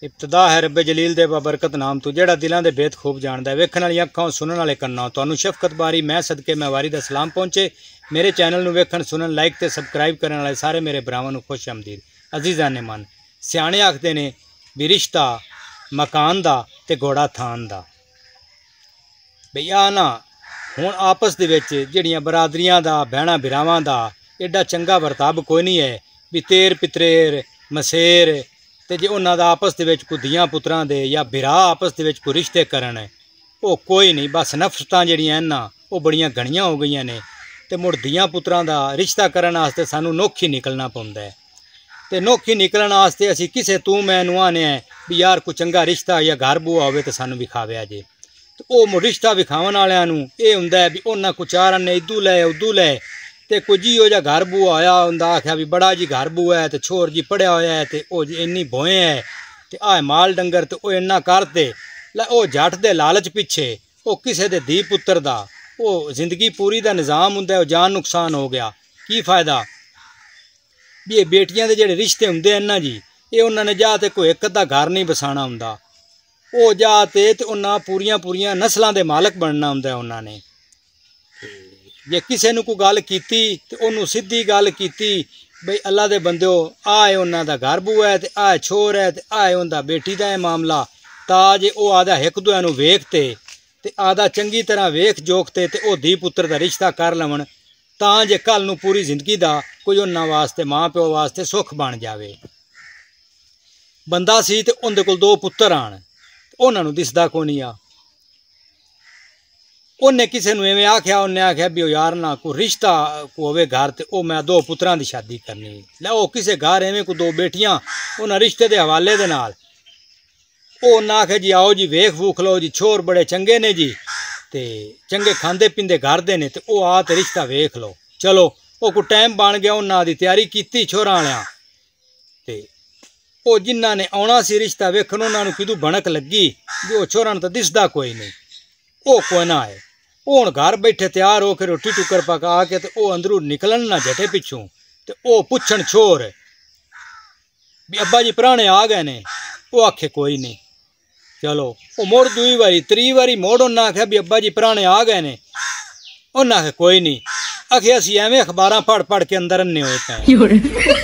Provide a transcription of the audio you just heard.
इब्तदा है रब्बे जलील दे बरकत नाम तू जेड़ा दिलों के भेद खूब जानता है। वेखण वाली अखां सुनने वाले कन्ना तुहानू शफकत बारी मैं सदके मैवारी दा सलाम पहुँचे। मेरे चैनल नू वेखण सुनन लाइक ते सबसक्राइब करने वाले सारे मेरे भरावां नू खुश आमदीद। अजीज़ां ने मन सियाणे आखदे ने भी रिश्ता मकान दा ते घोड़ा थान दा। बई आ ना हुण आपस दे विच जिहड़ियां बरादरियां दा भैणां भरावां दा एडा चंगा बरताव कोई नहीं है भी तेर पितरेर मसेर ते जे उन्हां दा आपस दे विच कोई धियां पुत्रां दे या बिरा आपस दे विच कोई रिश्ते करन वो कोई नहीं। बस नफरतां जिहड़ियां ना वो बड़ियां घणियां हो गईयां ने ते मुड़ धियां पुत्रां दा रिश्ता करन वास्ते सानू नोखी निकलना पौंदा है। ते नोखी निकलण वास्ते असीं किसे तू मैं नूं आने भी यार कोई चंगा रिश्ता या घर बूआ होवे ते सानू विखाविया जे। ते वो मुड़ रिश्ता विखावन वालियां नूं ये हुंदा है भी उन्हां कुछ चार ने इदू लै उदू लै ते कुछ जी हो जा घर बूआ आया हुंदा आख्या भी बड़ा जी घर बूआ है ते छोर जी पढ़िया होया है ते ओ जी इन्नी भोए है ते आए माल डंगर ते ओ इन्ना करते लै ओ जट दे लालच पिछे ओ किसे दे धी पुत्र दा ओ जिंदगी पूरी दा निज़ाम हुंदा है जान नुकसान हो गया की फायदा। भी ये बेटियां दे जेहड़े रिश्ते हुंदे हैं ना जी ये उन्होंने जा ते कोई एक अद्धा घर नहीं बसाना हुंदा ओ जा ते उन्हां पूरियां पूरियां नस्लां दे मालक बनना हुंदा है उन्होंने। जे किसी ने कोई गल की तो उन्होंने सीधी गल की बई अल्लाह दे बंदो आए उन्हों का घर बूआ है तो आए छोर है तो आए उनका बेटी का है मामला ताजे वो आदा एक दूए वेखते ते आदा चंगी तरह वेख जोखते ते ओ धी पुत्र का रिश्ता कर लवन तां जे कल नूं पूरी जिंदगी का कोई उन्हां वास्ते माँ प्यो वास्ते सुख बन जाए। बंदा सी ते उनदे कोल दो पुत्र आन उन्हां नूं दिसदा कोई नहीं आ। उन्हें किसी ने इवें आख्या उन्हें आख्या भी यार ना कोई रिश्ता को होवे घर ते ओ मैं दो पुत्रां दी शादी करनी लै ओ किसे घर इवें को दो बेटियां उन्हें रिश्ते दे हवाले दे नाल ओ ना आखे जी आओ जी वेख वूख लो जी छोर बड़े चंगे ने जी ते चंगे खांदे पींदे घर दे ने ते ओ आ ते रिश्ता वेख लो। चलो ओ को टाइम बन गया उन्हां दी तैयारी कीती छोरां वालियां ते ओ जिन्हां ने आउणा सी रिश्ता वेखण उन्हां नूं किदू भणक लगी भी ओ छोरां नूं तां दिसदा कोई नहीं ओ कोई ना आए। हुण घर बैठे तैयार होकर रोटी टुकर पका के ते ओ अंदरों निकलन ना झटे पिछों ते ओ पुछण छोर भी अब्बा जी पुराने आ गए ने वो आखे कोई नहीं। चलो वो मुड़ दूई बारी त्री बारी मोड़ उन्हें आख्या भी अब्बा जी पुराने आ गए ने उन्हें आखे कोई नहीं। आखे असीं एवें अखबारां पढ़ पढ़ के अंदर अन्ने होए पे